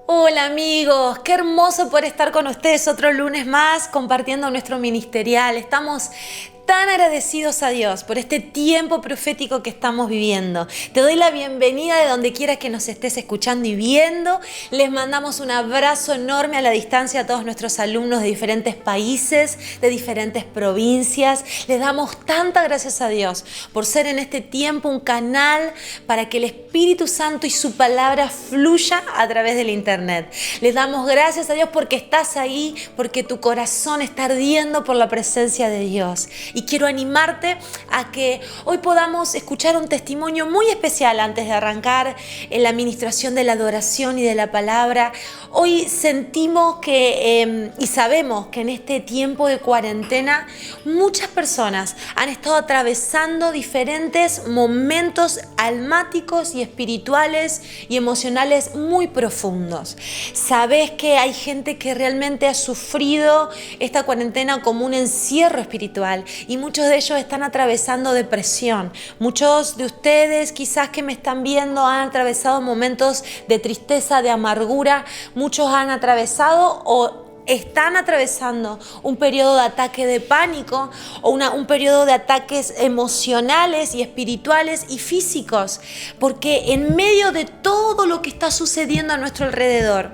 Hola amigos, qué hermoso poder estar con ustedes otro lunes más compartiendo nuestro ministerial. Estamos tan agradecidos a Dios por este tiempo profético que estamos viviendo. Te doy la bienvenida de donde quiera que nos estés escuchando y viendo. Les mandamos un abrazo enorme a la distancia a todos nuestros alumnos de diferentes países, de diferentes provincias. Les damos tantas gracias a Dios por ser en este tiempo un canal para que el Espíritu Santo y su palabra fluya a través del internet. Les damos gracias a Dios porque estás ahí, porque tu corazón está ardiendo por la presencia de Dios. Y quiero animarte a que hoy podamos escuchar un testimonio muy especial antes de arrancar en la administración de la adoración y de la palabra. Hoy sentimos que y sabemos que en este tiempo de cuarentena muchas personas han estado atravesando diferentes momentos almáticos y espirituales y emocionales muy profundos. Sabes que hay gente que realmente ha sufrido esta cuarentena como un encierro espiritual y muchos de ellos están atravesando depresión. Muchos de ustedes quizás que me están viendo han atravesado momentos de tristeza, de amargura. Muchos han atravesado o están atravesando un periodo de ataque de pánico o un periodo de ataques emocionales y espirituales y físicos, porque en medio de todo lo que está sucediendo a nuestro alrededor,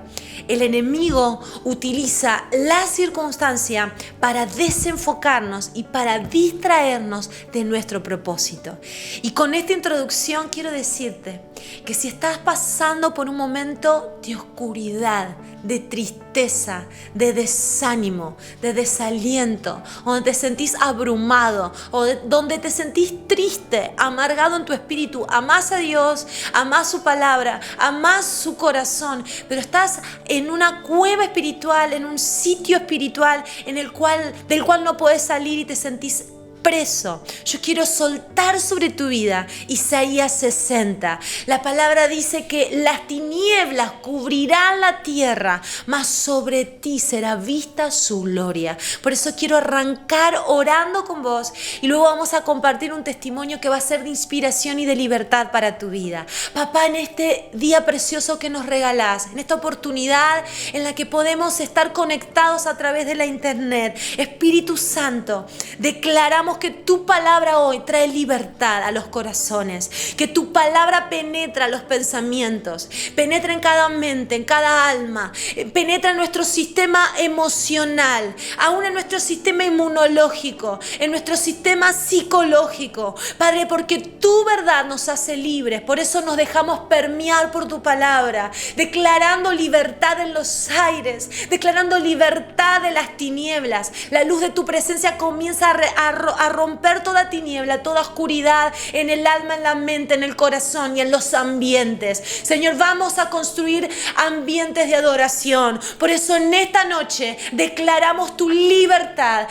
el enemigo utiliza la circunstancia para desenfocarnos y para distraernos de nuestro propósito. Y con esta introducción quiero decirte que si estás pasando por un momento de oscuridad, de tristeza, de desánimo, de desaliento, donde te sentís abrumado o donde te sentís triste, amargado en tu espíritu, amás a Dios, amás su palabra, amás su corazón, pero estás en una cueva espiritual, en un sitio espiritual del cual no puedes salir y te sentís preso. Yo quiero soltar sobre tu vida Isaías 60. La palabra dice que las tinieblas cubrirán la tierra, mas sobre ti será vista su gloria. Por eso quiero arrancar orando con vos y luego vamos a compartir un testimonio que va a ser de inspiración y de libertad para tu vida. Papá, en este día precioso que nos regalás, en esta oportunidad en la que podemos estar conectados a través de la internet, Espíritu Santo, declaramos que tu palabra hoy trae libertad a los corazones, que tu palabra penetra los pensamientos, penetra en cada mente, en cada alma, penetra en nuestro sistema emocional, aún en nuestro sistema inmunológico, en nuestro sistema psicológico. Padre, porque tu verdad nos hace libres, por eso nos dejamos permear por tu palabra, declarando libertad en los aires, declarando libertad de las tinieblas. La luz de tu presencia comienza a romper toda tiniebla, toda oscuridad en el alma, en la mente, en el corazón y en los ambientes. Señor, vamos a construir ambientes de adoración. Por eso en esta noche declaramos tu libertad,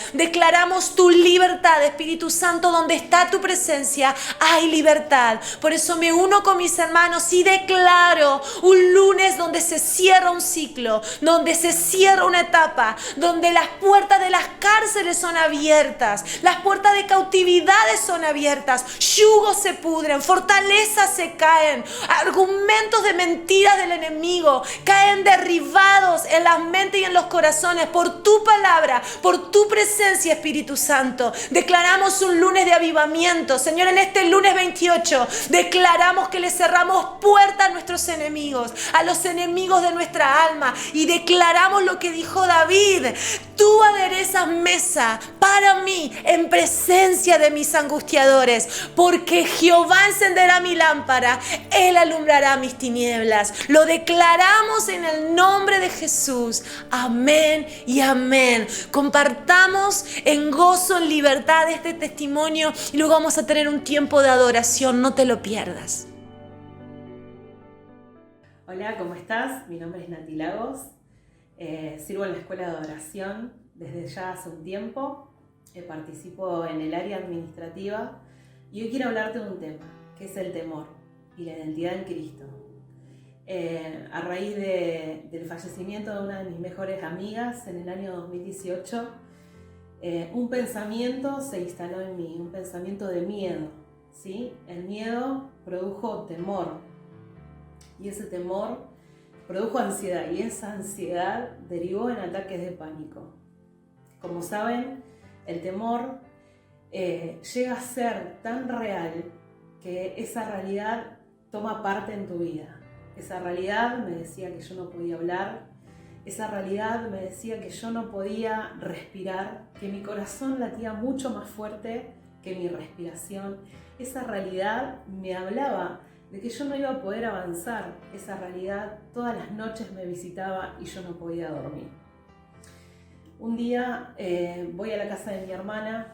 Espíritu Santo, donde está tu presencia hay libertad. Por eso me uno con mis hermanos y declaro un lunes donde se cierra un ciclo, donde se cierra una etapa, donde las puertas de las cárceles son abiertas, las puertas de cautividades son abiertas, yugos se pudren, fortalezas se caen, argumentos de mentiras del enemigo caen derribados en las mentes y en los corazones por tu palabra, por tu presencia, Espíritu Santo. Declaramos un lunes de avivamiento. Señor, en este lunes 28 declaramos que le cerramos puertas a nuestros enemigos, a los enemigos de nuestra alma, y declaramos lo que dijo David: tú aderezas mesa para mí en presencia de mis angustiadores, porque Jehová encenderá mi lámpara, Él alumbrará mis tinieblas. Lo declaramos en el nombre de Jesús. Amén y amén. Compartamos en gozo, en libertad este testimonio y luego vamos a tener un tiempo de adoración. No te lo pierdas. Hola, ¿cómo estás? Mi nombre es Nati Lagos. Sirvo en la Escuela de Adoración desde ya hace un tiempo. Participo en el área administrativa y hoy quiero hablarte de un tema, que es el temor y la identidad en Cristo. A raíz del fallecimiento de una de mis mejores amigas en el año 2018, un pensamiento se instaló en mí, un pensamiento de miedo, ¿sí? El miedo produjo temor y ese temor produjo ansiedad y esa ansiedad derivó en ataques de pánico. Como saben, el temor llega a ser tan real que esa realidad toma parte en tu vida. Esa realidad me decía que yo no podía hablar, esa realidad me decía que yo no podía respirar, que mi corazón latía mucho más fuerte que mi respiración. Esa realidad me hablaba de que yo no iba a poder avanzar. Esa realidad todas las noches me visitaba y yo no podía dormir. Un día voy a la casa de mi hermana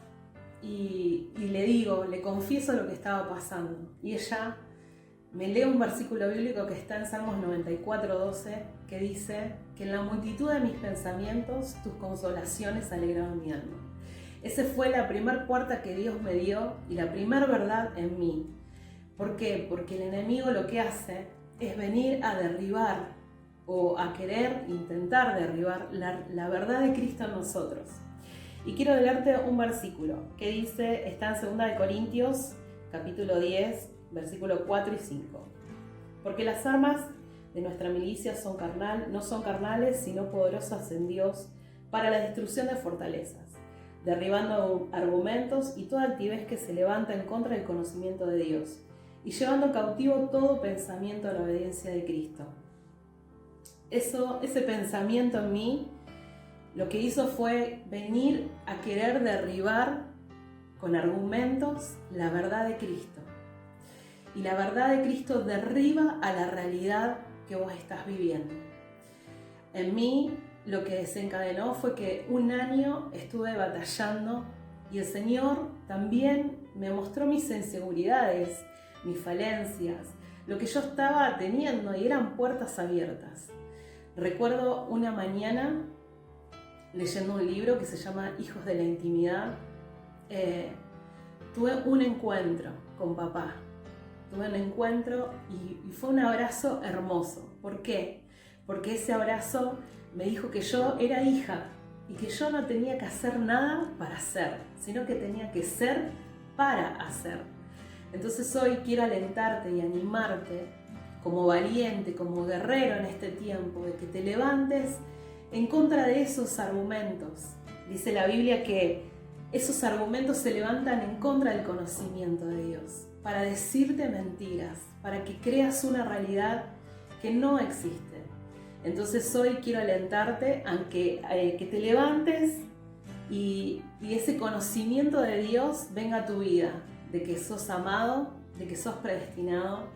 y le confieso lo que estaba pasando. Y ella me lee un versículo bíblico que está en Salmos 94:12, que dice que en la multitud de mis pensamientos tus consolaciones alegraban mi alma. Esa fue la primer puerta que Dios me dio y la primer verdad en mí. ¿Por qué? Porque el enemigo lo que hace es venir a derribar o a querer intentar derribar la verdad de Cristo en nosotros. Y quiero leerte un versículo que dice, está en 2 Corintios, capítulo 10, versículos 4 y 5. Porque las armas de nuestra milicia no son carnales, sino poderosas en Dios para la destrucción de fortalezas, derribando argumentos y toda altivez que se levanta en contra del conocimiento de Dios, y llevando cautivo todo pensamiento a la obediencia de Cristo. Ese pensamiento en mí, lo que hizo fue venir a querer derribar con argumentos la verdad de Cristo. Y la verdad de Cristo derriba a la realidad que vos estás viviendo. En mí lo que desencadenó fue que un año estuve batallando y el Señor también me mostró mis inseguridades, mis falencias, lo que yo estaba teniendo, y eran puertas abiertas. Recuerdo una mañana leyendo un libro que se llama Hijos de la Intimidad. Tuve un encuentro con papá. Tuve un encuentro y fue un abrazo hermoso. ¿Por qué? Porque ese abrazo me dijo que yo era hija y que yo no tenía que hacer nada para ser, sino que tenía que ser para hacer. Entonces hoy quiero alentarte y animarte como valiente, como guerrero en este tiempo, de que te levantes en contra de esos argumentos. Dice la Biblia que esos argumentos se levantan en contra del conocimiento de Dios, para decirte mentiras, para que creas una realidad que no existe. Entonces hoy quiero alentarte a que te levantes y ese conocimiento de Dios venga a tu vida, de que sos amado, de que sos predestinado,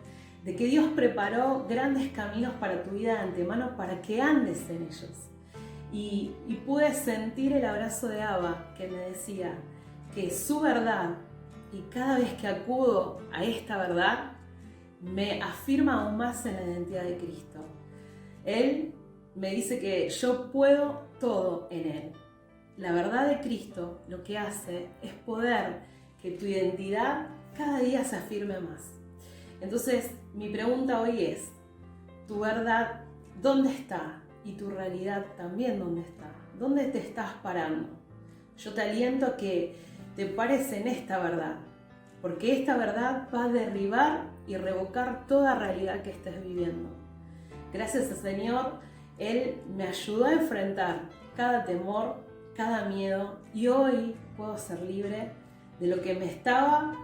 de que Dios preparó grandes caminos para tu vida de antemano para que andes en ellos. Y pude sentir el abrazo de Abba que me decía que su verdad, y cada vez que acudo a esta verdad, me afirma aún más en la identidad de Cristo. Él me dice que yo puedo todo en Él. La verdad de Cristo lo que hace es poder que tu identidad cada día se afirme más. Entonces, mi pregunta hoy es, ¿tu verdad dónde está? Y tu realidad también dónde está. ¿Dónde te estás parando? Yo te aliento a que te pares en esta verdad, porque esta verdad va a derribar y revocar toda realidad que estés viviendo. Gracias al Señor, Él me ayudó a enfrentar cada temor, cada miedo, y hoy puedo ser libre de lo que me estaba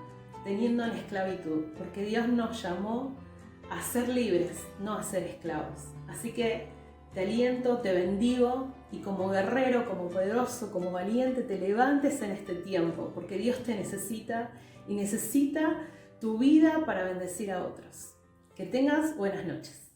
teniendo en esclavitud, porque Dios nos llamó a ser libres, no a ser esclavos. Así que te aliento, te bendigo, y como guerrero, como poderoso, como valiente, te levantes en este tiempo, porque Dios te necesita y necesita tu vida para bendecir a otros. Que tengas buenas noches.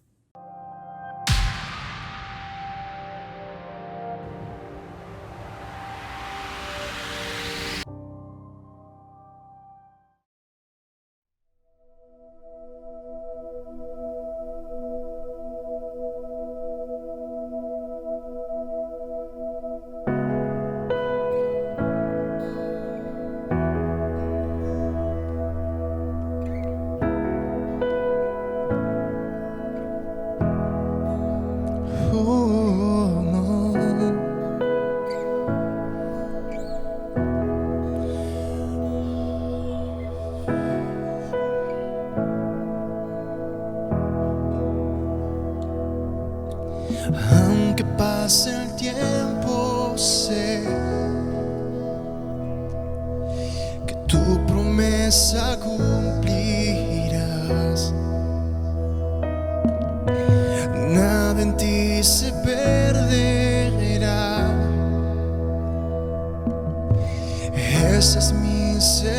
sé que tu promesa cumplirás. Nada en ti se perderá. Esa es mi seguridad.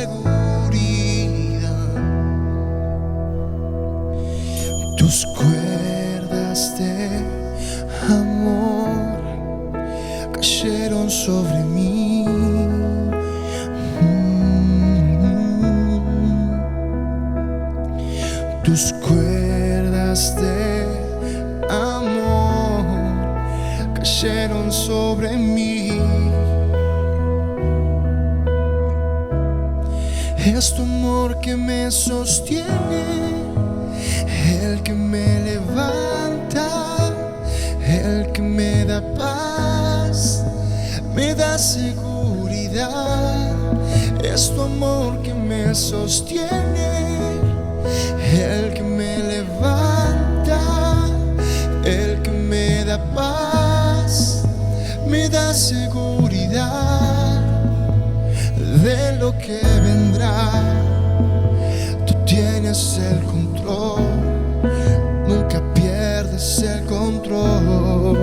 Tus cuerdas de amor cayeron sobre mí. Tus cuerdas de amor cayeron sobre mí. Es tu amor que me sostiene, el que me levanta, el que me da paz, me da seguridad. Es tu amor que me sostiene, el que me levanta, el que me da paz, me da seguridad de lo que vendrá. Tú tienes el control, nunca pierdes el control.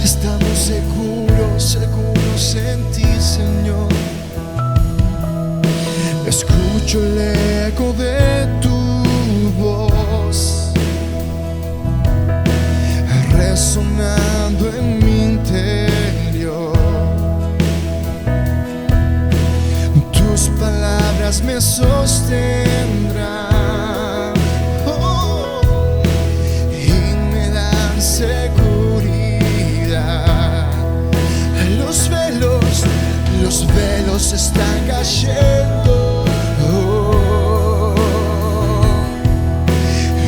Estamos seguros en ti, Señor. Escucho el eco de tu voz resonando en mi interior. Tus palabras me sostendrán, y me dan seguridad. Los velos están cayendo,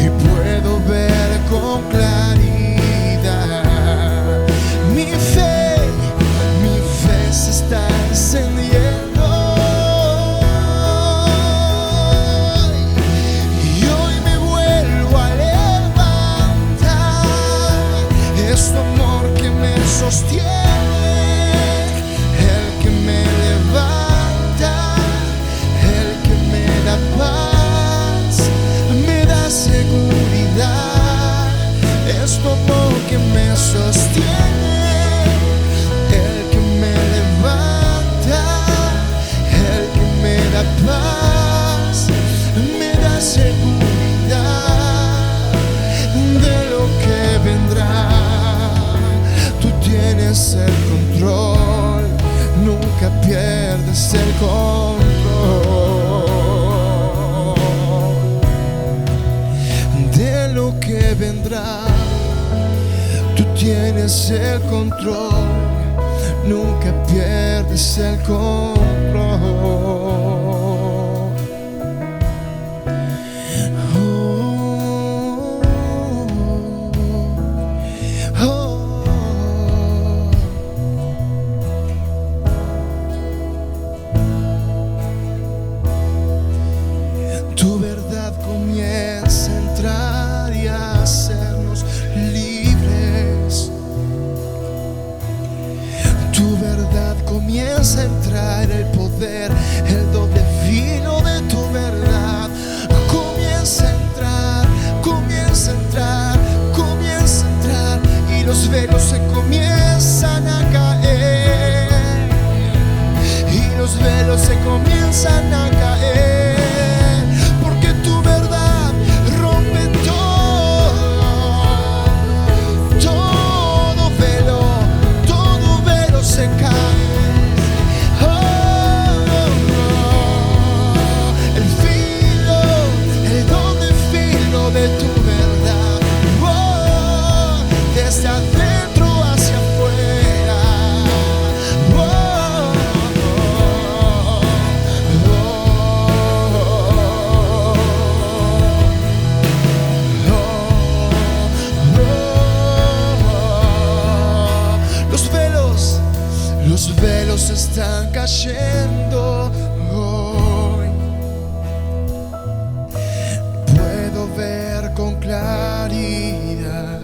y puedo ver con claridad. Mi fe se está encendiendo, y hoy me vuelvo a levantar. Es tu amor que me sostiene, el que me levanta, el que me da paz, me da seguridad. Es tu amor que me sostiene, el que me levanta, el que me da paz, me da seguridad de lo que vendrá. Tú tienes el control, nunca pierdes el control de lo que vendrá. Tú tienes el control, nunca pierdes el control. Tu verdad comienza a entrar y a hacernos libres. Tu verdad comienza a entrar, el poder, el don divino de tu verdad comienza a entrar, comienza a entrar, comienza a entrar, y los velos se comienzan a caer, y los velos se comienzan a caer. Porque tu verdad rompe todo velo se cae. El don de filo de tu verdad, desde adentro hacia afuera. están cayendo hoy. Puedo ver con claridad.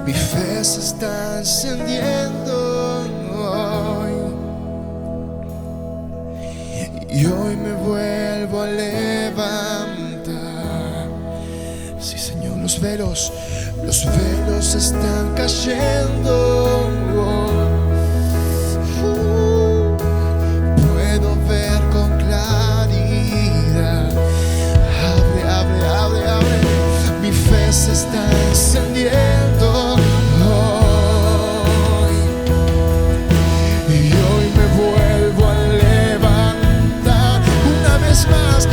Mi fe se está encendiendo hoy. Y hoy me vuelvo a levantar. Sí, Señor, los velos están cayendo. Puedo ver con claridad. Abre. Mi fe se está encendiendo hoy. Y hoy me vuelvo a levantar. Una vez más,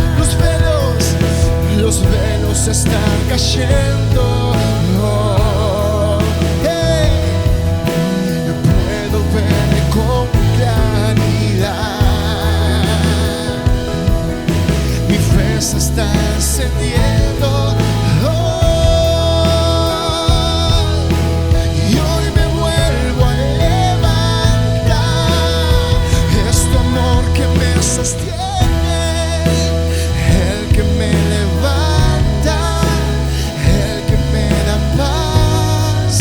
los velos están cayendo. Puedo ver con claridad. Mi fe se está encendiendo. Y hoy me vuelvo a levantar. Es tu amor que me sostiene, el que me levanta, el que me da paz,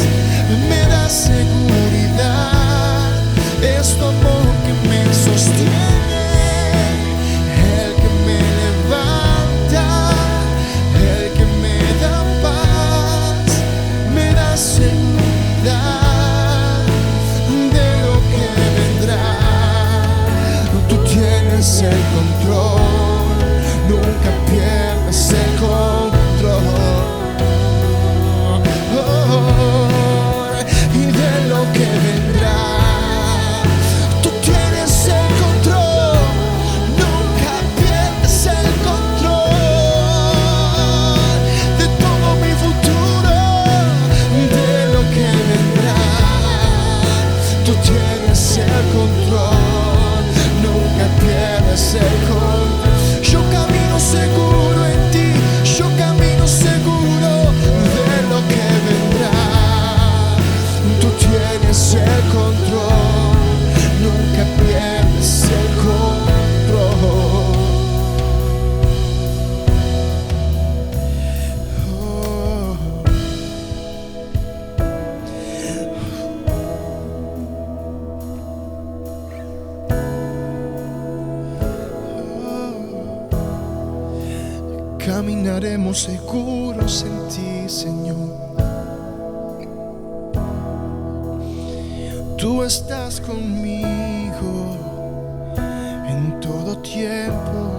me da seguridad. Es tu amor que me sostiene, el que me levanta, el que me da paz, me da seguridad de lo que vendrá. Tú tienes el control, nunca pierdes el control. Y de lo que vendrá, tú tienes el control, nunca pierdes el control de todo mi futuro, de lo que vendrá. Tú tienes el control, nunca pierdes el control. Yo camino seguro en ti, yo camino seguro de lo que vendrá. Tú tienes el control, nunca pierdes el control. Caminaremos seguros en ti, Señor. Tú estás conmigo en todo tiempo.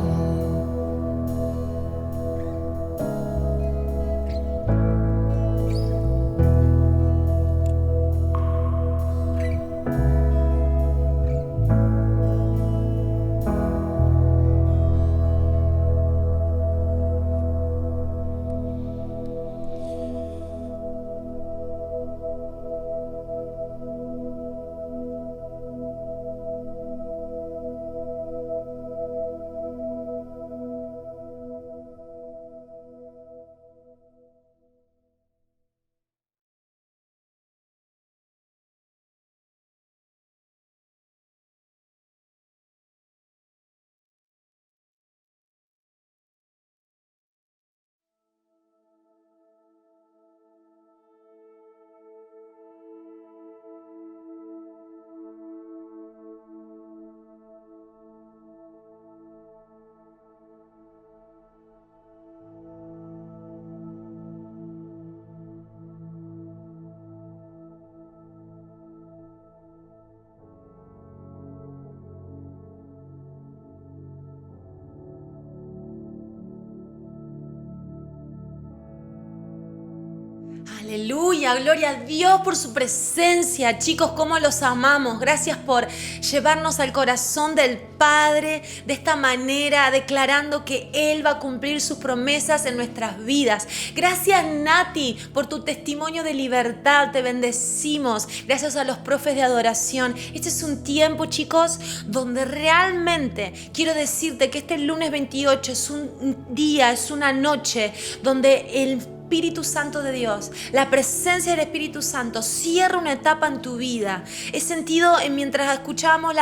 Aleluya, gloria a Dios por su presencia. Chicos, cómo los amamos. Gracias por llevarnos al corazón del Padre de esta manera, declarando que Él va a cumplir sus promesas en nuestras vidas. Gracias, Nati, por tu testimonio de libertad. Te bendecimos. Gracias a los profes de adoración. Este es un tiempo, chicos, donde realmente quiero decirte que este lunes 28 es un día, es una noche donde el Espíritu Santo de Dios, la presencia del Espíritu Santo cierra una etapa en tu vida. He sentido, mientras escuchábamos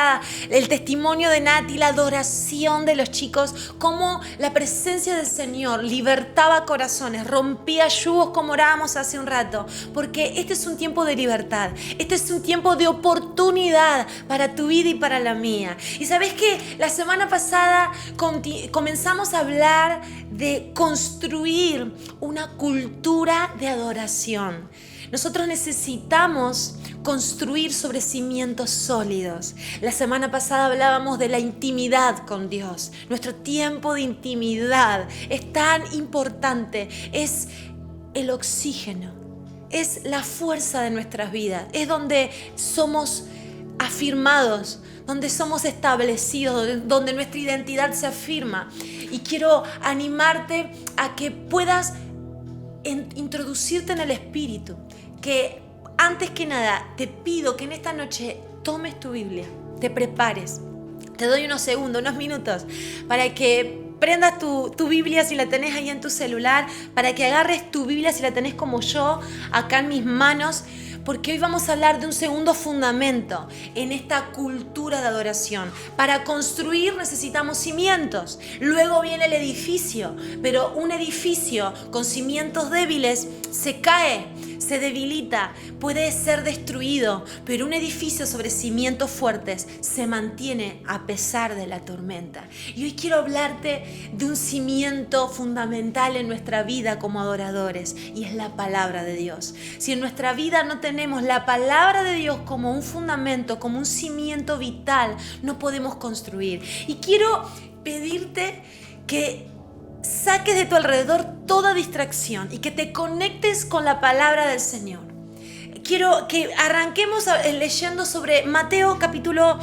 el testimonio de Nati, la adoración de los chicos, cómo la presencia del Señor libertaba corazones, rompía yugos como orábamos hace un rato, porque este es un tiempo de libertad, este es un tiempo de oportunidad para tu vida y para la mía. Y sabes que la semana pasada comenzamos a hablar de construir una cultura de adoración. Nosotros necesitamos construir sobre cimientos sólidos. La semana pasada hablábamos de la intimidad con Dios. Nuestro tiempo de intimidad es tan importante. Es el oxígeno, es la fuerza de nuestras vidas. Es donde somos afirmados, donde somos establecidos, donde nuestra identidad se afirma. Y quiero animarte a que puedas introducirte en el Espíritu, que antes que nada te pido que en esta noche tomes tu Biblia, te prepares. Te doy unos segundos, unos minutos para que prendas tu Biblia si la tenés ahí en tu celular, para que agarres tu Biblia si la tenés como yo acá en mis manos, porque hoy vamos a hablar de un segundo fundamento en esta cultura de adoración. Para construir necesitamos cimientos, luego viene el edificio, pero un edificio con cimientos débiles se cae, se debilita, puede ser destruido, pero un edificio sobre cimientos fuertes se mantiene a pesar de la tormenta. Y hoy quiero hablarte de un cimiento fundamental en nuestra vida como adoradores, y es la palabra de Dios. Si en nuestra vida no tenemos la palabra de Dios como un fundamento, como un cimiento vital, no podemos construir. Y quiero pedirte que saques de tu alrededor toda distracción y que te conectes con la palabra del Señor. Quiero que arranquemos leyendo sobre Mateo capítulo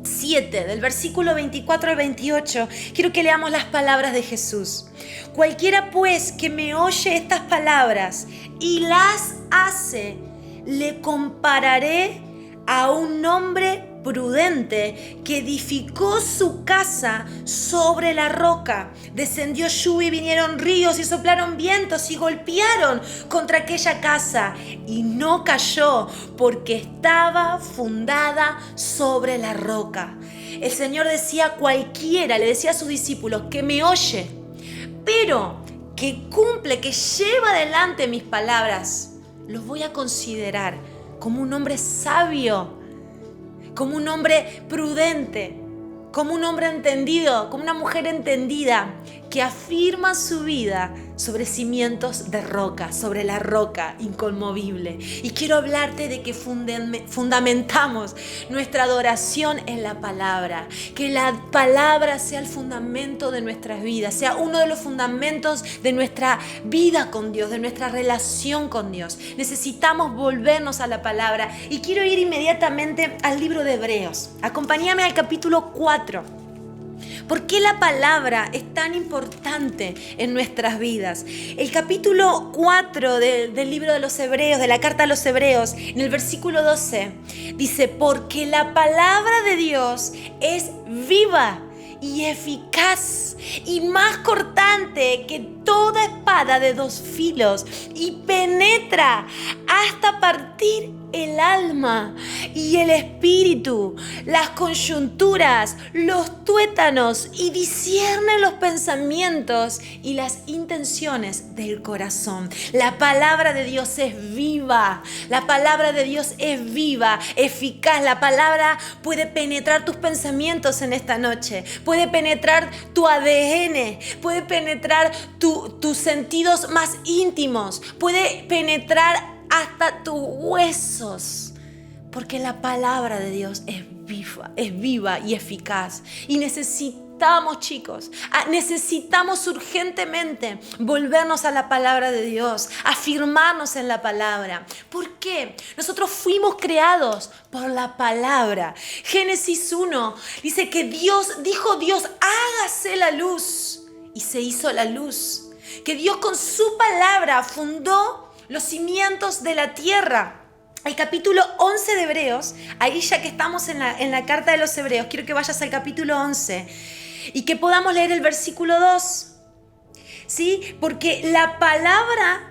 7, del versículo 24 al 28. Quiero que leamos las palabras de Jesús. Cualquiera pues que me oye estas palabras y las hace, le compararé a un hombre prudente que edificó su casa sobre la roca. Descendió lluvia y vinieron ríos y soplaron vientos y golpearon contra aquella casa y no cayó porque estaba fundada sobre la roca. El Señor decía cualquiera, le decía a sus discípulos, que me oye, pero que cumple, que lleva adelante mis palabras, los voy a considerar como un hombre sabio, como un hombre prudente, como un hombre entendido, como una mujer entendida que afirma su vida sobre cimientos de roca, sobre la roca inconmovible. Y quiero hablarte de que fundamentamos nuestra adoración en la palabra, que la palabra sea el fundamento de nuestras vidas, sea uno de los fundamentos de nuestra vida con Dios, de nuestra relación con Dios. Necesitamos volvernos a la palabra y quiero ir inmediatamente al libro de Hebreos. Acompáñame al capítulo 4. ¿Por qué la palabra es tan importante en nuestras vidas? El capítulo 4 del libro de los Hebreos, de la carta a los Hebreos, en el versículo 12, dice, porque la palabra de Dios es viva y eficaz y más cortante que toda espada de dos filos y penetra hasta partir el alma y el espíritu, las coyunturas, los tuétanos y discierne los pensamientos y las intenciones del corazón. La palabra de Dios es viva, la palabra de Dios es viva, eficaz. La palabra puede penetrar tus pensamientos en esta noche, puede penetrar tu ADN, puede penetrar tus sentidos más íntimos, puede penetrar hasta tus huesos, porque la palabra de Dios es viva y eficaz. Y necesitamos, chicos, necesitamos urgentemente volvernos a la palabra de Dios, afirmarnos en la palabra. ¿Por qué? Nosotros fuimos creados por la palabra. Génesis 1 dice que Dios, hágase la luz, y se hizo la luz. Que Dios con su palabra fundó los cimientos de la tierra. El capítulo 11 de Hebreos, ahí ya que estamos en la carta de los Hebreos, quiero que vayas al capítulo 11 y que podamos leer el versículo 2. ¿sí? Porque la palabra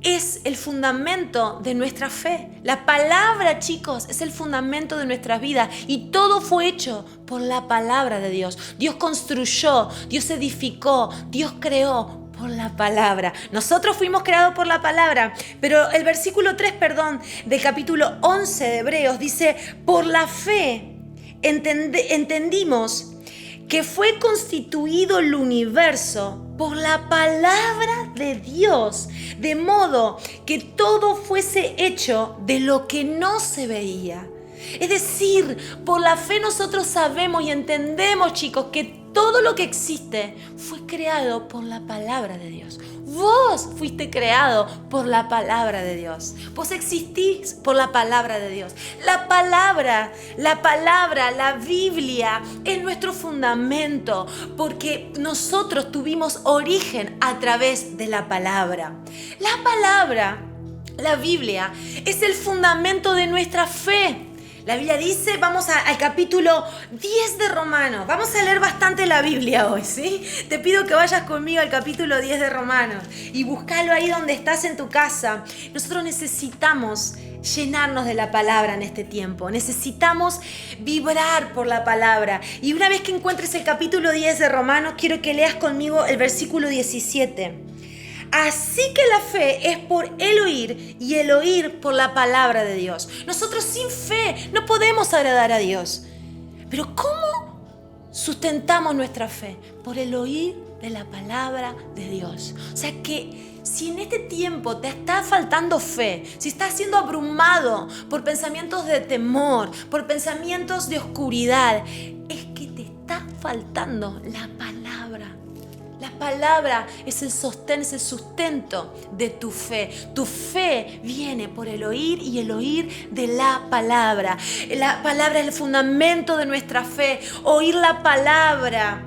es el fundamento de nuestra fe. La palabra, chicos, es el fundamento de nuestra vida y todo fue hecho por la palabra de Dios. Dios construyó, Dios edificó, Dios creó por la palabra. Nosotros fuimos creados por la palabra, pero el versículo 3, del capítulo 11 de Hebreos dice: por la fe entendimos que fue constituido el universo por la palabra de Dios, de modo que todo fuese hecho de lo que no se veía. Es decir, por la fe nosotros sabemos y entendemos, chicos, que todo lo que existe fue creado por la palabra de Dios. Vos fuiste creado por la palabra de Dios. Vos existís por la palabra de Dios. La palabra, la Biblia es nuestro fundamento porque nosotros tuvimos origen a través de la palabra. La palabra, la Biblia, es el fundamento de nuestra fe. La Biblia dice, vamos al capítulo 10 de Romanos. Vamos a leer bastante la Biblia hoy, ¿sí? Te pido que vayas conmigo al capítulo 10 de Romanos y búscalo ahí donde estás en tu casa. Nosotros necesitamos llenarnos de la palabra en este tiempo. Necesitamos vibrar por la palabra. Y una vez que encuentres el capítulo 10 de Romanos, quiero que leas conmigo el versículo 17. Así que la fe es por el oír y el oír por la palabra de Dios. Nosotros sin fe no podemos agradar a Dios. Pero ¿cómo sustentamos nuestra fe? Por el oír de la palabra de Dios. O sea que si en este tiempo te está faltando fe, si estás siendo abrumado por pensamientos de temor, por pensamientos de oscuridad, es que te está faltando la palabra. La palabra es el sostén, es el sustento de tu fe. Tu fe viene por el oír y el oír de la palabra. La palabra es el fundamento de nuestra fe. Oír la palabra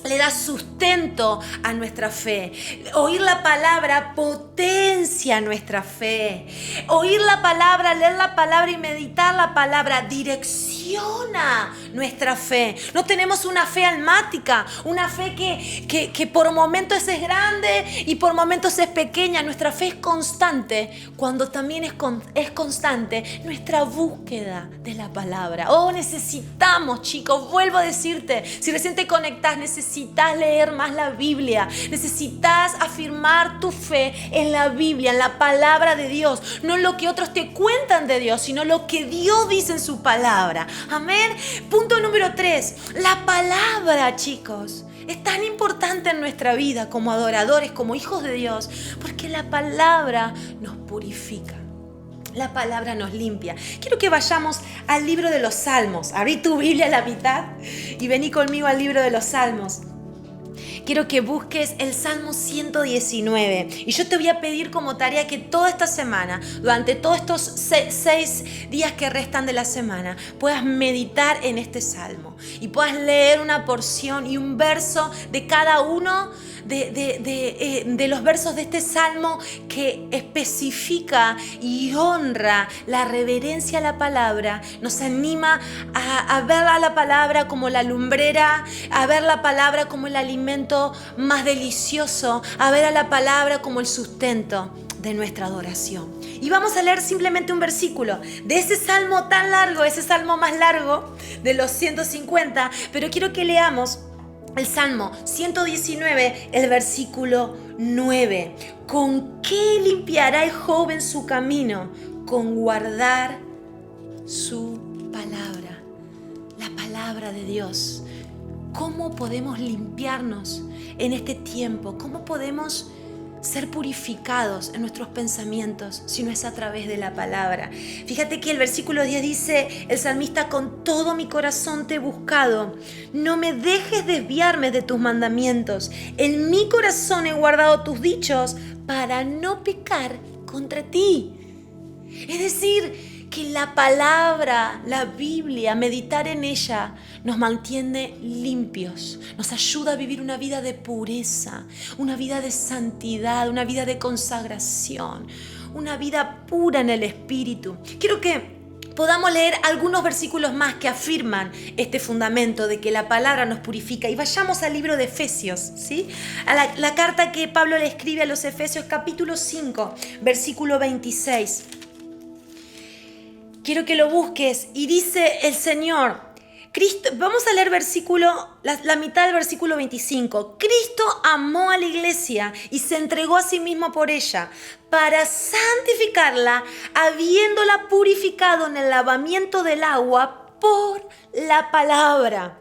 le da sustento a nuestra fe. Oír la palabra potencia nuestra fe. Oír la palabra, leer la palabra y meditar la palabra direcciona nuestra fe. No tenemos una fe almática, una fe que por momentos es grande y por momentos es pequeña. Nuestra fe es constante cuando también es constante nuestra búsqueda de la palabra. Oh, necesitamos, chicos, vuelvo a decirte, si recién te conectás, necesitas leer más la Biblia, necesitas afirmar tu fe en la Biblia, en la palabra de Dios, no en lo que otros te cuentan de Dios, sino lo que Dios dice en su palabra. Amén. Punto número 3, la palabra, chicos, es tan importante en nuestra vida como adoradores, como hijos de Dios, porque la palabra nos purifica. La palabra nos limpia. Quiero que vayamos al libro de los Salmos. Abrí tu Biblia a la mitad y vení conmigo al libro de los Salmos. Quiero que busques el Salmo 119. Y yo te voy a pedir como tarea que toda esta semana, durante todos estos 6 días que restan de la semana, puedas meditar en este Salmo y puedas leer una porción y un verso de cada uno de los versos de este Salmo que especifica y honra la reverencia a la palabra. Nos anima a ver a la palabra como la lumbrera, a ver la palabra como el alimento más delicioso, a ver a la palabra como el sustento de nuestra adoración. Y vamos a leer simplemente un versículo de ese salmo tan largo, ese salmo más largo de los 150, pero quiero que leamos el Salmo 119, el versículo 9. ¿Con qué limpiará el joven su camino? Con guardar su palabra, la palabra de Dios. ¿Cómo podemos limpiarnos en este tiempo? ¿Cómo podemos ser purificados en nuestros pensamientos si no es a través de la palabra? Fíjate que el versículo 10 dice el salmista: con todo mi corazón te he buscado, no me dejes desviarme de tus mandamientos, en mi corazón he guardado tus dichos para no pecar contra ti. Es decir, que la palabra, la Biblia, meditar en ella nos mantiene limpios, nos ayuda a vivir una vida de pureza, una vida de santidad, una vida de consagración, una vida pura en el Espíritu. Quiero que podamos leer algunos versículos más que afirman este fundamento de que la palabra nos purifica. Y vayamos al libro de Efesios, ¿sí? A la carta que Pablo le escribe a los Efesios, capítulo 5, versículo 26. Quiero que lo busques. Y dice el Señor, Cristo, vamos a leer la mitad del versículo 25. Cristo amó a la iglesia y se entregó a sí mismo por ella para santificarla, habiéndola purificado en el lavamiento del agua por la palabra,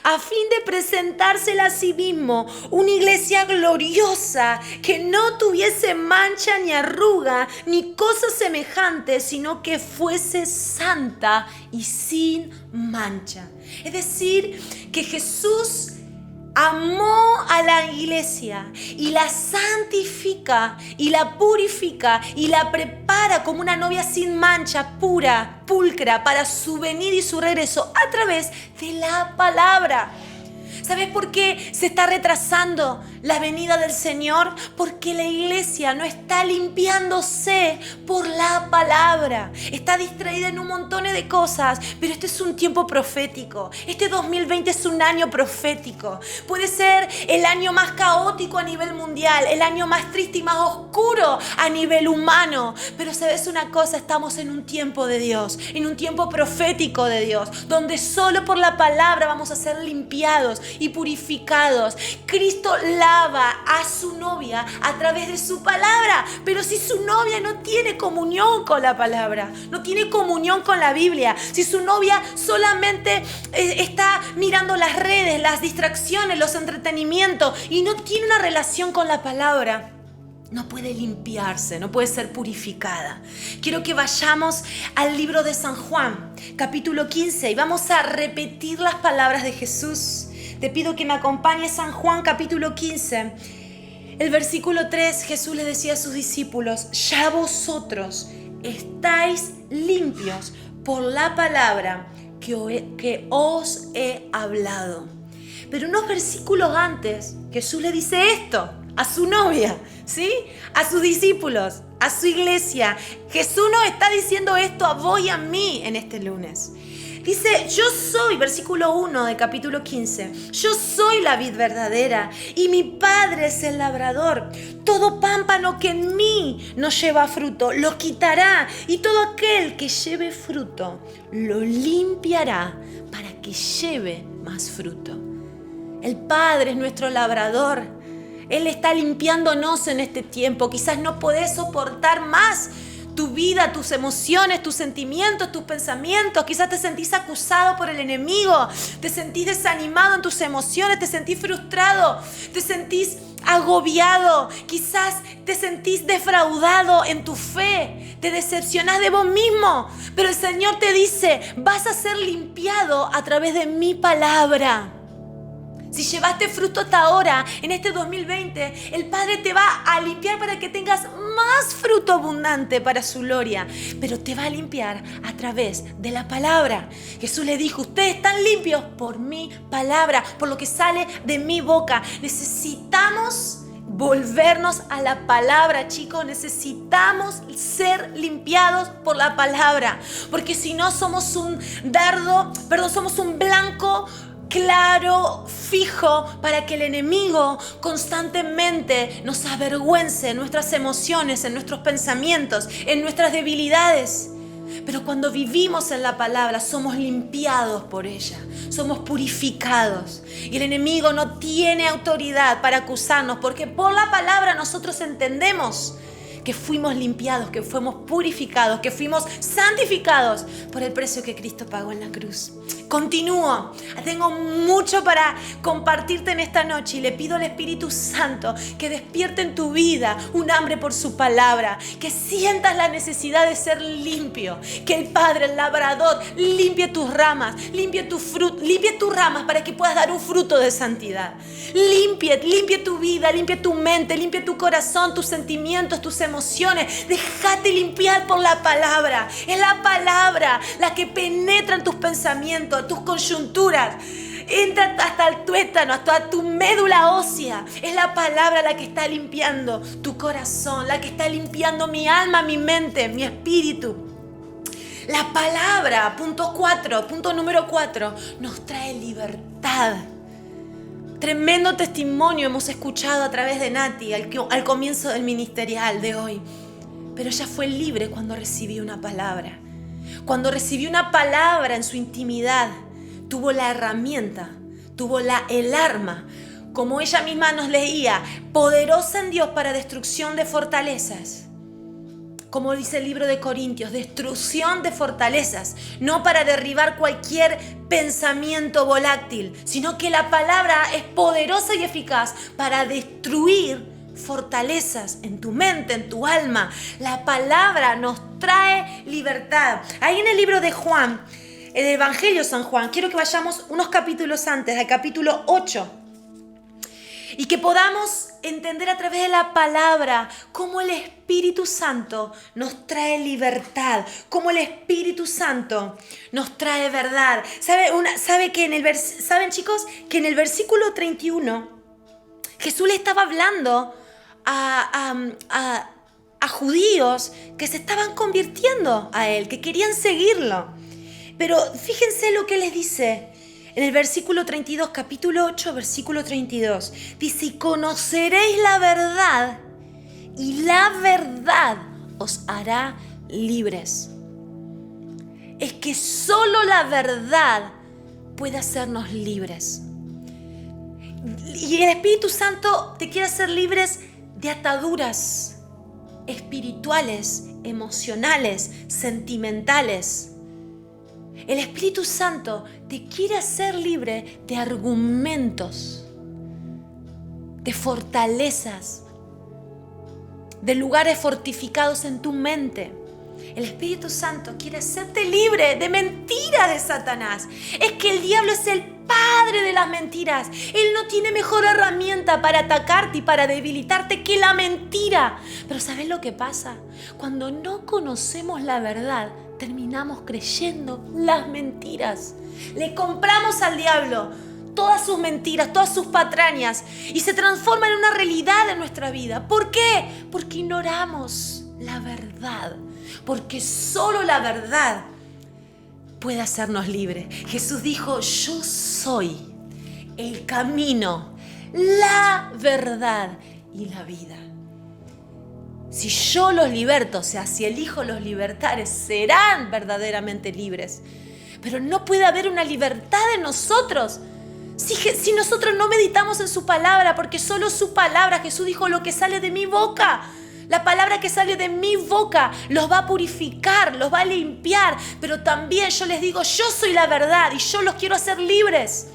a fin de presentársela a sí mismo una iglesia gloriosa, que no tuviese mancha ni arruga ni cosa semejante, sino que fuese santa y sin mancha. Es decir, que Jesús amó a la iglesia y la santifica y la purifica y la prepara como una novia sin mancha, pura, pulcra, para su venida y su regreso a través de la palabra. ¿Sabes por qué se está retrasando la venida del Señor? Porque la iglesia no está limpiándose por la palabra. Está distraída en un montón de cosas, pero este es un tiempo profético. Este 2020 es un año profético. Puede ser el año más caótico a nivel mundial, el año más triste y más oscuro a nivel humano. Pero ¿sabes una cosa? Estamos en un tiempo de Dios, en un tiempo profético de Dios, donde solo por la palabra vamos a ser limpiados y purificados. Cristo lava a su novia a través de su palabra, pero si su novia no tiene comunión con la palabra, no tiene comunión con la Biblia, si su novia solamente está mirando las redes, las distracciones, los entretenimientos y no tiene una relación con la palabra, no puede limpiarse, no puede ser purificada. Quiero que vayamos al libro de San Juan, capítulo 15, y vamos a repetir las palabras de Jesús. Te pido que me acompañes, San Juan, capítulo 15. El versículo 3, Jesús le decía a sus discípulos: ya vosotros estáis limpios por la palabra que os he hablado. Pero unos versículos antes, Jesús le dice esto a su novia, ¿sí? A sus discípulos, a su iglesia. Jesús nos está diciendo esto a vos y a mí en este lunes. Dice, yo soy, versículo 1 de capítulo 15, yo soy la vid verdadera y mi Padre es el labrador. Todo pámpano que en mí no lleva fruto lo quitará, y todo aquel que lleve fruto lo limpiará para que lleve más fruto. El Padre es nuestro labrador. Él está limpiándonos en este tiempo. Quizás no podés soportar más tu vida, tus emociones, tus sentimientos, tus pensamientos. Quizás te sentís acusado por el enemigo, te sentís desanimado en tus emociones, te sentís frustrado, te sentís agobiado, quizás te sentís defraudado en tu fe, te decepcionás de vos mismo. Pero el Señor te dice, vas a ser limpiado a través de mi palabra. Si llevaste fruto hasta ahora, en este 2020, el Padre te va a limpiar para que tengas más fruto abundante para su gloria. Pero te va a limpiar a través de la palabra. Jesús le dijo, ustedes están limpios por mi palabra, por lo que sale de mi boca. Necesitamos volvernos a la palabra, chicos. Necesitamos ser limpiados por la palabra. Porque si no, somos un somos un blanco claro, fijo, para que el enemigo constantemente nos avergüence en nuestras emociones, en nuestros pensamientos, en nuestras debilidades. Pero cuando vivimos en la palabra, somos limpiados por ella, somos purificados. Y el enemigo no tiene autoridad para acusarnos, porque por la palabra nosotros entendemos que fuimos limpiados, que fuimos purificados, que fuimos santificados por el precio que Cristo pagó en la cruz. Continúo. Tengo mucho para compartirte en esta noche y le pido al Espíritu Santo que despierte en tu vida un hambre por su palabra, que sientas la necesidad de ser limpio, que el Padre, el labrador, limpie tus ramas, limpie tus ramas para que puedas dar un fruto de santidad. Limpie tu vida, limpie tu mente, limpie tu corazón, tus sentimientos, tus emociones. Déjate limpiar por la palabra. Es la palabra la que penetra en tus pensamientos, tus coyunturas. Entra hasta el tuétano, hasta tu médula ósea. Es la palabra la que está limpiando tu corazón, la que está limpiando mi alma, mi mente, mi espíritu. La palabra, punto número 4, nos trae libertad. Tremendo testimonio hemos escuchado a través de Nati al comienzo del ministerial de hoy. Pero ella fue libre cuando recibió una palabra. Cuando recibió una palabra en su intimidad, tuvo la herramienta, tuvo el arma, como ella misma nos leía, poderosa en Dios para destrucción de fortalezas. Como dice el libro de Corintios, destrucción de fortalezas, no para derribar cualquier pensamiento volátil, sino que la palabra es poderosa y eficaz para destruir fortalezas en tu mente, en tu alma. La palabra nos trae libertad. Ahí en el libro de Juan, el Evangelio de San Juan, quiero que vayamos unos capítulos antes, al capítulo 8. Y que podamos entender a través de la palabra cómo el Espíritu Santo nos trae libertad, cómo el Espíritu Santo nos trae verdad. ¿Saben, chicos, que en el versículo 31 Jesús le estaba hablando a judíos que se estaban convirtiendo a Él, que querían seguirlo? Pero fíjense lo que les dice. En el versículo 32, capítulo 8, versículo 32, dice: y conoceréis la verdad, y la verdad os hará libres. Es que solo la verdad puede hacernos libres. Y el Espíritu Santo te quiere hacer libres de ataduras espirituales, emocionales, sentimentales. El Espíritu Santo te quiere hacer libre de argumentos, de fortalezas, de lugares fortificados en tu mente. El Espíritu Santo quiere hacerte libre de mentiras de Satanás. Es que el diablo es el padre de las mentiras. Él no tiene mejor herramienta para atacarte y para debilitarte que la mentira. Pero ¿sabes lo que pasa? Cuando no conocemos la verdad, terminamos creyendo las mentiras. Le compramos al diablo todas sus mentiras, todas sus patrañas, y se transforma en una realidad en nuestra vida. ¿Por qué? Porque ignoramos la verdad. Porque solo la verdad puede hacernos libres. Jesús dijo: yo soy el camino, la verdad y la vida. Si yo los liberto, o sea, si el Hijo los libertare, serán verdaderamente libres. Pero no puede haber una libertad en nosotros si nosotros no meditamos en su palabra, porque solo su palabra, Jesús dijo: lo que sale de mi boca, la palabra que sale de mi boca los va a purificar, los va a limpiar. Pero también yo les digo: yo soy la verdad y yo los quiero hacer libres.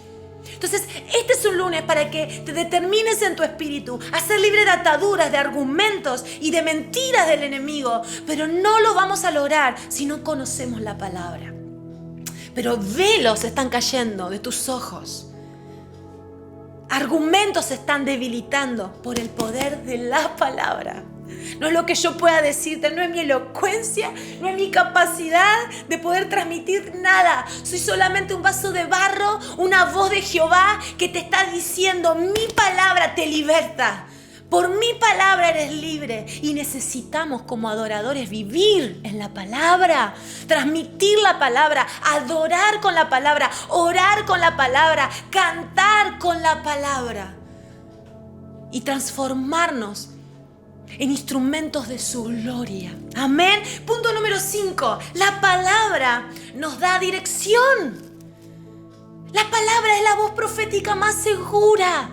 Entonces, este es un lunes para que te determines en tu espíritu a ser libre de ataduras, de argumentos y de mentiras del enemigo. Pero no lo vamos a lograr si no conocemos la palabra. Pero velos están cayendo de tus ojos. Argumentos se están debilitando por el poder de la palabra. No es lo que yo pueda decirte, no es mi elocuencia, no es mi capacidad de poder transmitir nada. Soy solamente un vaso de barro, una voz de Jehová que te está diciendo: mi palabra te liberta. Por mi palabra eres libre. Y necesitamos como adoradores vivir en la palabra, transmitir la palabra, adorar con la palabra, orar con la palabra, cantar con la palabra y transformarnos en instrumentos de su gloria. Amén. Punto número 5. La palabra nos da dirección. La palabra es la voz profética más segura.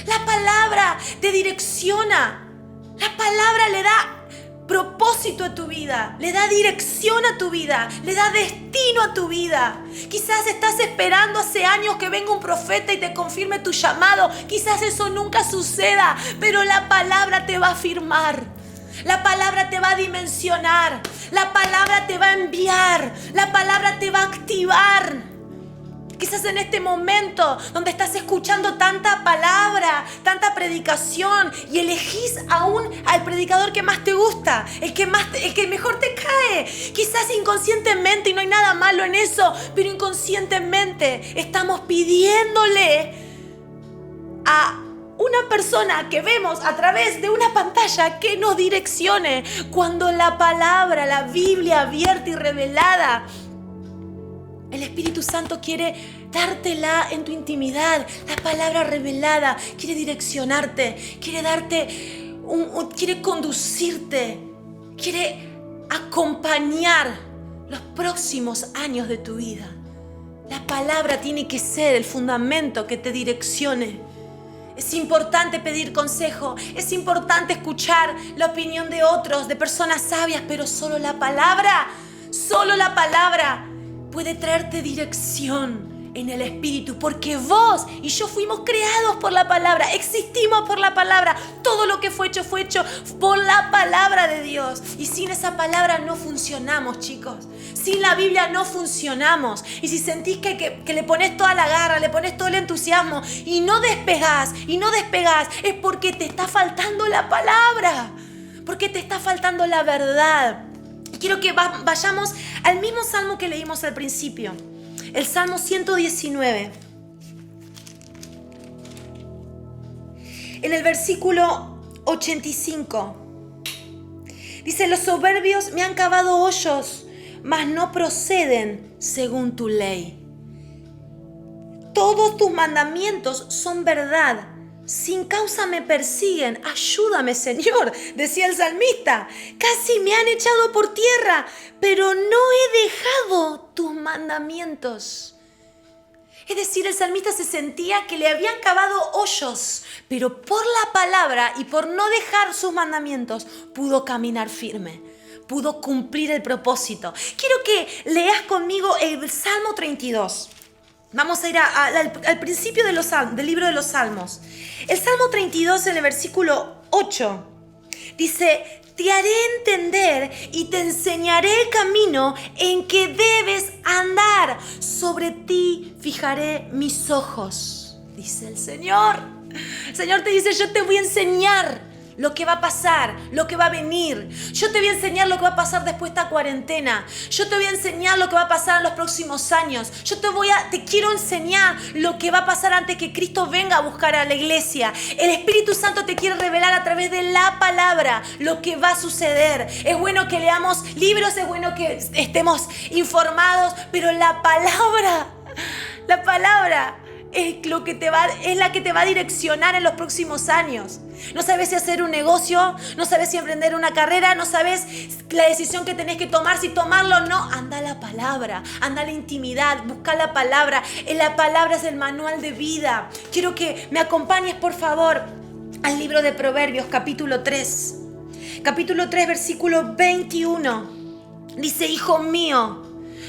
La palabra te direcciona. La palabra le da propósito a tu vida, le da dirección a tu vida, le da destino a tu vida. Quizás estás esperando hace años que venga un profeta y te confirme tu llamado. Quizás eso nunca suceda, pero la palabra te va a afirmar. La palabra te va a dimensionar. La palabra te va a enviar. La palabra te va a activar. Quizás en este momento donde estás escuchando tanta palabra, tanta predicación, y elegís aún al predicador que más te gusta, el que mejor te cae. Quizás inconscientemente, y no hay nada malo en eso, pero inconscientemente estamos pidiéndole a una persona que vemos a través de una pantalla que nos direccione cuando la palabra, la Biblia abierta y revelada, el Espíritu Santo quiere dártela en tu intimidad. La palabra revelada quiere direccionarte, quiere darte, quiere conducirte, quiere acompañar los próximos años de tu vida. La palabra tiene que ser el fundamento que te direccione. Es importante pedir consejo, es importante escuchar la opinión de otros, de personas sabias, pero solo la palabra puede traerte dirección en el Espíritu, porque vos y yo fuimos creados por la palabra, existimos por la palabra. Todo lo que fue hecho por la palabra de Dios. Y sin esa palabra no funcionamos, chicos. Sin la Biblia no funcionamos. Y si sentís que le pones toda la garra, le pones todo el entusiasmo y no despegás, es porque te está faltando la palabra, porque te está faltando la verdad. Quiero que vayamos al mismo salmo que leímos al principio, el Salmo 119. En el versículo 85 dice: los soberbios me han cavado hoyos, mas no proceden según tu ley. Todos tus mandamientos son verdad. Sin causa me persiguen. Ayúdame, Señor, decía el salmista. Casi me han echado por tierra, pero no he dejado tus mandamientos. Es decir, el salmista se sentía que le habían cavado hoyos, pero por la palabra y por no dejar sus mandamientos, pudo caminar firme, pudo cumplir el propósito. Quiero que leas conmigo el Salmo 32. Vamos a ir al principio del libro de los Salmos. El Salmo 32, en el versículo 8, dice: te haré entender y te enseñaré el camino en que debes andar. Sobre ti fijaré mis ojos, dice el Señor. El Señor te dice: yo te voy a enseñar lo que va a pasar, lo que va a venir. Yo te voy a enseñar lo que va a pasar después de esta cuarentena. Yo te voy a enseñar lo que va a pasar en los próximos años. Te quiero enseñar lo que va a pasar antes que Cristo venga a buscar a la iglesia. El Espíritu Santo te quiere revelar a través de la palabra lo que va a suceder. Es bueno que leamos libros, es bueno que estemos informados, pero la palabra es la que te va a direccionar en los próximos años. No sabes si hacer un negocio, no sabes si emprender una carrera, no sabes la decisión que tenés que tomar, si tomarlo o no. Anda a la palabra, anda a la intimidad, busca la palabra. La palabra es el manual de vida. Quiero que me acompañes, por favor, al libro de Proverbios, capítulo 3. Capítulo 3, versículo 21. Dice: hijo mío,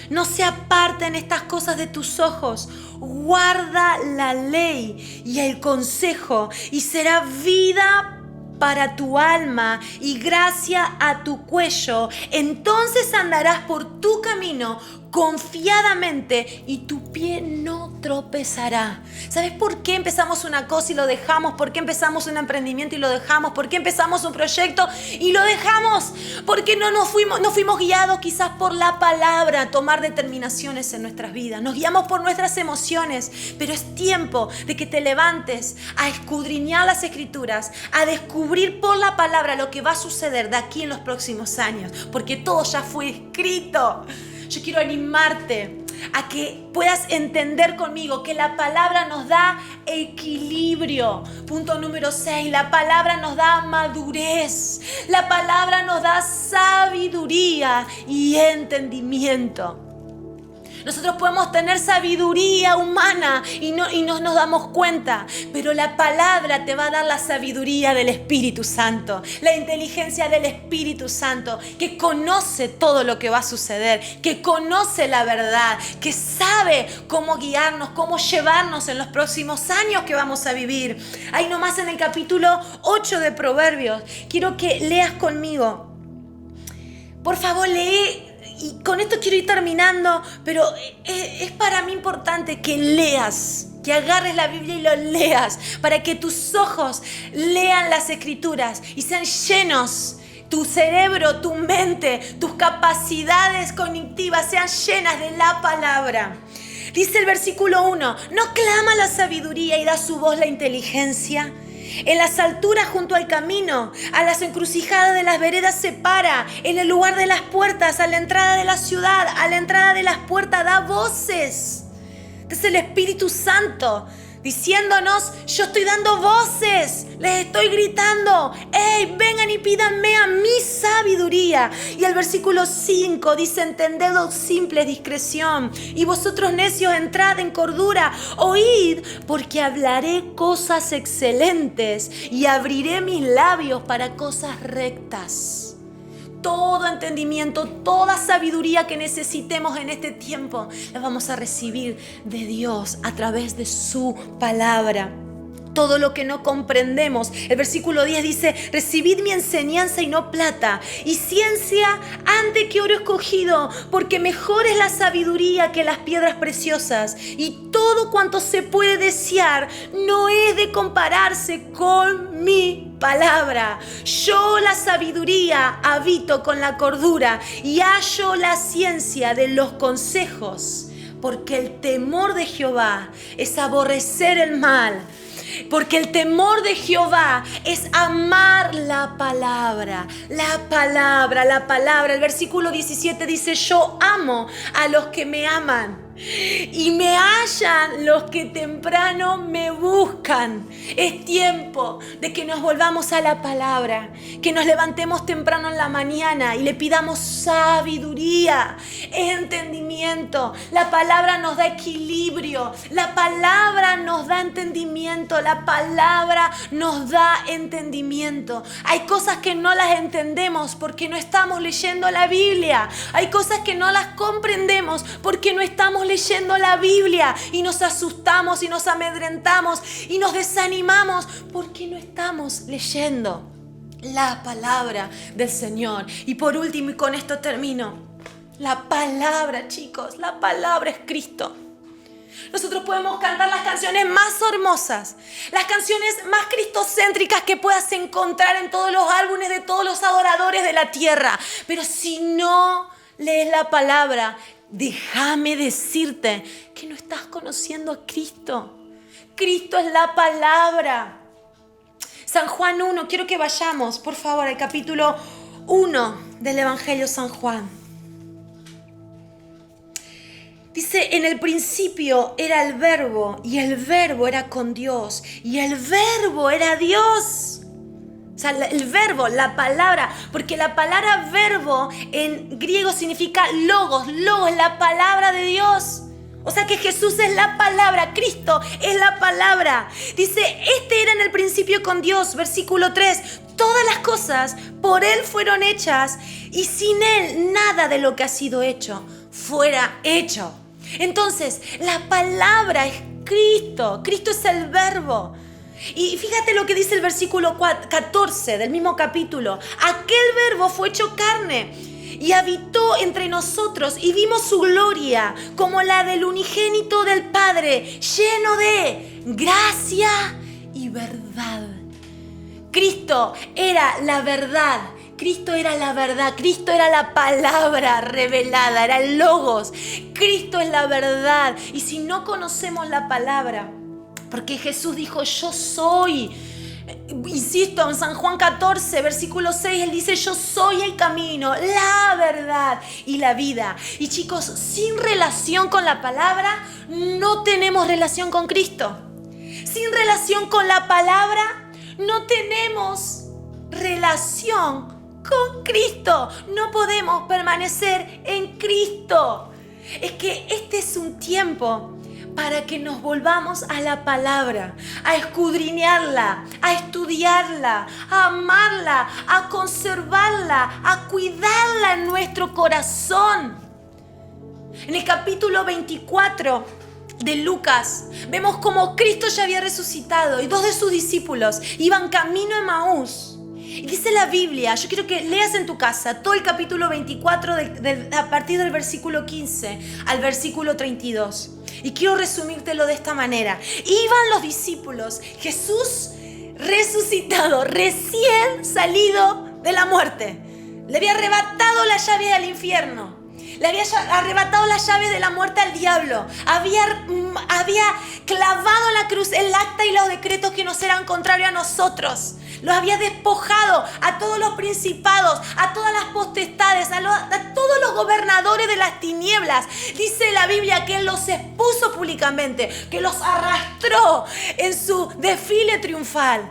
no se aparten estas cosas de tus ojos. Guarda la ley y el consejo, y será vida para tu alma y gracia a tu cuello. Entonces andarás por tu camino confiadamente y tu pie no tropezará. ¿Sabes por qué empezamos una cosa y lo dejamos? ¿Por qué empezamos un emprendimiento y lo dejamos? ¿Por qué empezamos un proyecto y lo dejamos? Porque no fuimos guiados quizás por la palabra a tomar determinaciones en nuestras vidas. Nos guiamos por nuestras emociones, pero es tiempo de que te levantes a escudriñar las Escrituras, a descubrir por la palabra lo que va a suceder de aquí en los próximos años, porque todo ya fue escrito. Yo quiero animarte a que puedas entender conmigo que la palabra nos da equilibrio. Punto número 6, la palabra nos da madurez. La palabra nos da sabiduría y entendimiento. Nosotros podemos tener sabiduría humana y no nos damos cuenta, pero la palabra te va a dar la sabiduría del Espíritu Santo, la inteligencia del Espíritu Santo, que conoce todo lo que va a suceder, que conoce la verdad, que sabe cómo guiarnos, cómo llevarnos en los próximos años que vamos a vivir. Ahí nomás en el capítulo 8 de Proverbios, quiero que leas conmigo. Por favor, lee. Y con esto quiero ir terminando, pero es para mí importante que leas, que agarres la Biblia y lo leas, para que tus ojos lean las Escrituras y sean llenos, tu cerebro, tu mente, tus capacidades cognitivas sean llenas de la palabra. Dice el versículo 1, ¿no clama la sabiduría y da su voz la inteligencia? En las alturas junto al camino, a las encrucijadas de las veredas se para, en el lugar de las puertas, a la entrada de la ciudad, a la entrada de las puertas da voces. Es el Espíritu Santo diciéndonos, yo estoy dando voces, les estoy gritando, hey, vengan y pídanme a mi sabiduría. Y el versículo 5 dice, entended, oh simples, discreción, y vosotros necios entrad en cordura, oíd, porque hablaré cosas excelentes y abriré mis labios para cosas rectas. Todo entendimiento, toda sabiduría que necesitemos en este tiempo, la vamos a recibir de Dios a través de su palabra. Todo lo que no comprendemos. El versículo 10 dice, recibid mi enseñanza y no plata, y ciencia antes que oro escogido, porque mejor es la sabiduría que las piedras preciosas, y todo cuanto se puede desear no es de compararse con mi palabra. Yo la sabiduría habito con la cordura, y hallo la ciencia de los consejos, porque el temor de Jehová es aborrecer el mal. Porque el temor de Jehová es amar la palabra. La palabra. El versículo 17 dice, yo amo a los que me aman y me hallan los que temprano me buscan. Es tiempo de que nos volvamos a la palabra, que nos levantemos temprano en la mañana y le pidamos sabiduría, entendimiento. La palabra nos da equilibrio, la palabra nos da entendimiento, la palabra nos da entendimiento. Hay cosas que no las entendemos porque no estamos leyendo la Biblia. Hay cosas que no las comprendemos porque no estamos leyendo la Biblia, y nos asustamos y nos amedrentamos y nos desanimamos porque no estamos leyendo la palabra del Señor. Y por último, y con esto termino, la palabra, chicos, la palabra es Cristo. Nosotros podemos cantar las canciones más hermosas, las canciones más cristocéntricas que puedas encontrar en todos los álbumes de todos los adoradores de la tierra, pero si no lees la palabra, déjame decirte que no estás conociendo a Cristo. Cristo es la palabra. San Juan 1, quiero que vayamos, por favor, al capítulo 1 del Evangelio San Juan. Dice, en el principio era el Verbo, y el Verbo era con Dios, y el Verbo era Dios. O sea, el verbo, la palabra, porque la palabra verbo en griego significa logos, la palabra de Dios. O sea que Jesús es la palabra, Cristo es la palabra. Dice, este era en el principio con Dios, versículo 3. Todas las cosas por Él fueron hechas, y sin Él nada de lo que ha sido hecho fuera hecho. Entonces, la palabra es Cristo, Cristo es el verbo. Y fíjate lo que dice el versículo 14 del mismo capítulo. Aquel verbo fue hecho carne y habitó entre nosotros, y vimos su gloria como la del unigénito del Padre, lleno de gracia y verdad. Cristo era la verdad. Cristo era la verdad, Cristo era la palabra revelada, era el logos. Cristo es la verdad. Y si no conocemos la palabra, porque Jesús dijo, yo soy, insisto, en San Juan 14, versículo 6, Él dice, yo soy el camino, la verdad y la vida. Y chicos, sin relación con la palabra, no tenemos relación con Cristo. Sin relación con la palabra, no tenemos relación con Cristo. No podemos permanecer en Cristo. Es que este es un tiempo para que nos volvamos a la palabra, a escudriñarla, a estudiarla, a amarla, a conservarla, a cuidarla en nuestro corazón. En el capítulo 24 de Lucas vemos cómo Cristo ya había resucitado y dos de sus discípulos iban camino a Emaús. Y dice la Biblia, yo quiero que leas en tu casa todo el capítulo 24 a partir del versículo 15 al versículo 32. Y quiero resumírtelo de esta manera. Iban los discípulos, Jesús resucitado, recién salido de la muerte. Le había arrebatado las llaves del infierno. Le había arrebatado las llaves de la muerte al diablo. Había clavado en la cruz el acta y los decretos que nos eran contrarios a nosotros. Los había despojado a todos los principados, a todas las potestades, a todos los gobernadores de las tinieblas. Dice la Biblia que Él los expuso públicamente, que los arrastró en su desfile triunfal.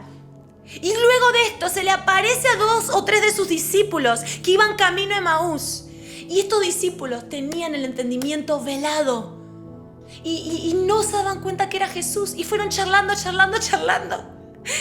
Y luego de esto se le aparece a 2 o 3 de sus discípulos que iban camino a Emaús. Y estos discípulos tenían el entendimiento velado. Y no se daban cuenta que era Jesús. Y fueron charlando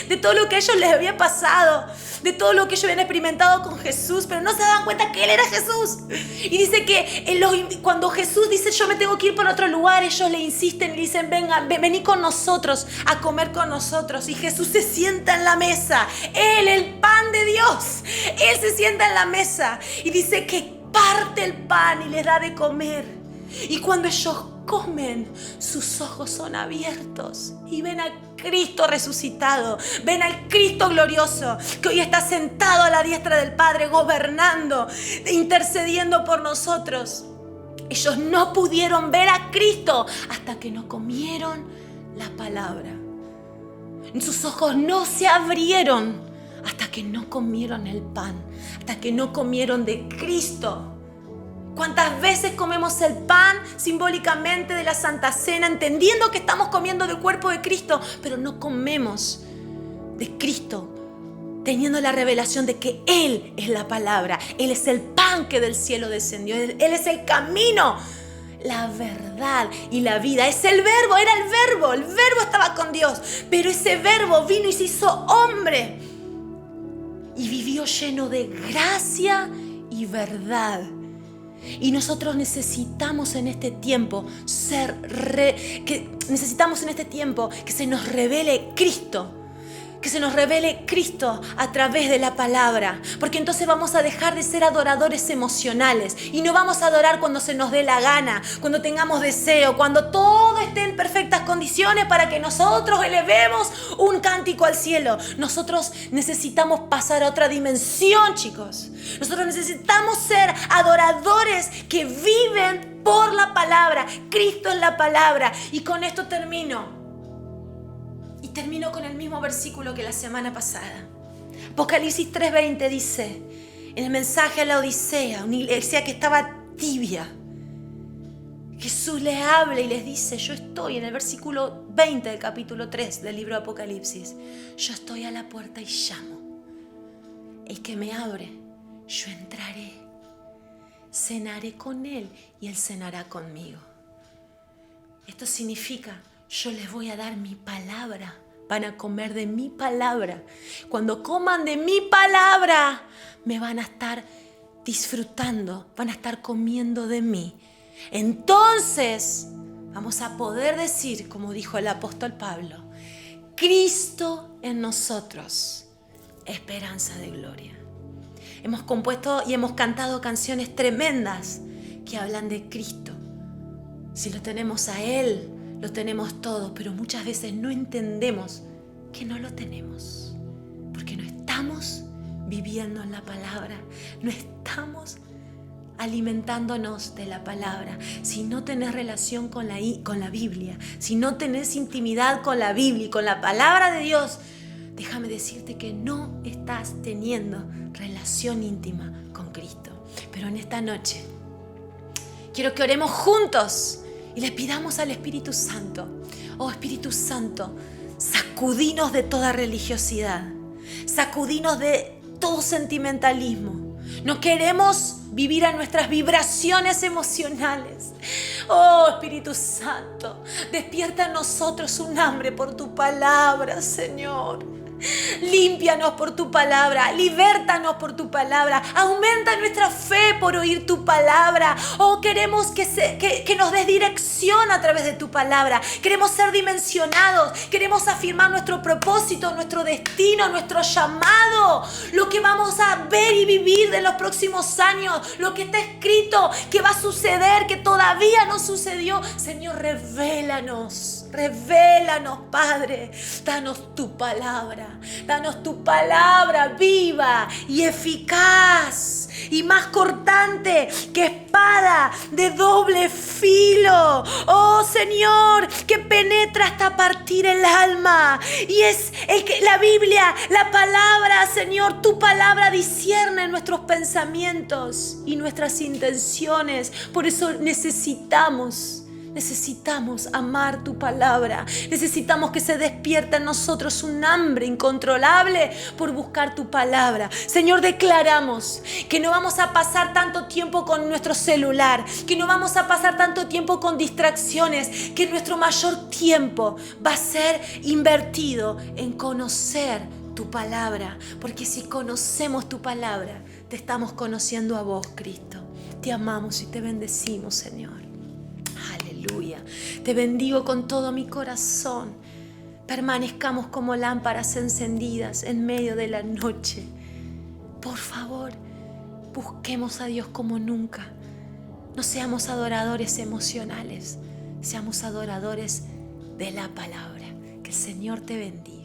de todo lo que a ellos les había pasado, de todo lo que ellos habían experimentado con Jesús, pero no se daban cuenta que Él era Jesús. Y dice que cuando Jesús dice yo me tengo que ir para otro lugar, ellos le insisten y le dicen vení con nosotros a comer con nosotros. Y Jesús se sienta en la mesa, Él, el pan de Dios, Él se sienta en la mesa y dice que parte el pan y les da de comer. Y cuando ellos comen, sus ojos son abiertos y ven a Cristo resucitado, ven al Cristo glorioso que hoy está sentado a la diestra del Padre, gobernando, intercediendo por nosotros. Ellos no pudieron ver a Cristo hasta que no comieron la palabra. Sus ojos no se abrieron hasta que no comieron el pan, hasta que no comieron de Cristo. ¿Cuántas veces comemos el pan simbólicamente de la Santa Cena, entendiendo que estamos comiendo del cuerpo de Cristo, pero no comemos de Cristo, teniendo la revelación de que Él es la palabra, Él es el pan que del cielo descendió, Él es el camino, la verdad y la vida? Es el verbo, era el verbo estaba con Dios, pero ese verbo vino y se hizo hombre y vivió lleno de gracia y verdad. Y nosotros necesitamos en este tiempo que se nos revele Cristo. Que se nos revele Cristo a través de la palabra. Porque entonces vamos a dejar de ser adoradores emocionales. Y no vamos a adorar cuando se nos dé la gana, cuando tengamos deseo, cuando todo esté en perfectas condiciones para que nosotros elevemos un cántico al cielo. Nosotros necesitamos pasar a otra dimensión, chicos. Nosotros necesitamos ser adoradores que viven por la palabra. Cristo es la palabra. Y con esto termino. Y termino con el mismo versículo que la semana pasada. Apocalipsis 3:20 dice, en el mensaje a la Odisea, una iglesia que estaba tibia, Jesús les habla y les dice, yo estoy, en el versículo 20 del capítulo 3 del libro de Apocalipsis, yo estoy a la puerta y llamo. El que me abre, yo entraré, cenaré con él y él cenará conmigo. Esto significa, yo les voy a dar mi palabra, van a comer de mi palabra. Cuando coman de mi palabra, me van a estar disfrutando, van a estar comiendo de mí. Entonces, vamos a poder decir, como dijo el apóstol Pablo, Cristo en nosotros, esperanza de gloria. Hemos compuesto y hemos cantado canciones tremendas que hablan de Cristo. Si lo tenemos a Él, lo tenemos todo, pero muchas veces no entendemos que no lo tenemos, porque no estamos viviendo en la palabra, no estamos alimentándonos de la palabra. Si no tenés relación con la Biblia, si no tenés intimidad con la Biblia y con la palabra de Dios, déjame decirte que no estás teniendo relación íntima con Cristo. Pero en esta noche quiero que oremos juntos y le pidamos al Espíritu Santo, oh Espíritu Santo, sacudinos de toda religiosidad, sacudinos de todo sentimentalismo. No queremos vivir a nuestras vibraciones emocionales. Oh Espíritu Santo, despierta en nosotros un hambre por tu palabra, Señor. Límpianos por tu palabra, libértanos por tu palabra, aumenta nuestra fe por oír tu palabra. Oh, queremos que nos des dirección a través de tu palabra. Queremos ser dimensionados, queremos afirmar nuestro propósito, nuestro destino, nuestro llamado, lo que vamos a ver y vivir de los próximos años, lo que está escrito, que va a suceder, que todavía no sucedió. Señor, revélanos, Padre, danos tu palabra viva y eficaz y más cortante que espada de doble filo. Oh Señor, que penetre penetra hasta partir el alma. Y es la Biblia, la palabra, Señor, tu palabra discierne nuestros pensamientos y nuestras intenciones. Por eso necesitamos amar tu palabra. Necesitamos que se despierte en nosotros un hambre incontrolable por buscar tu palabra. Señor, declaramos que no vamos a pasar tanto tiempo con nuestro celular, que no vamos a pasar tanto tiempo con distracciones, que nuestro mayor tiempo va a ser invertido en conocer tu palabra. Porque si conocemos tu palabra, te estamos conociendo a vos, Cristo. Te amamos y te bendecimos, Señor. Aleluya. Te bendigo con todo mi corazón. Permanezcamos como lámparas encendidas en medio de la noche. Por favor, busquemos a Dios como nunca. No seamos adoradores emocionales, seamos adoradores de la palabra. Que el Señor te bendiga.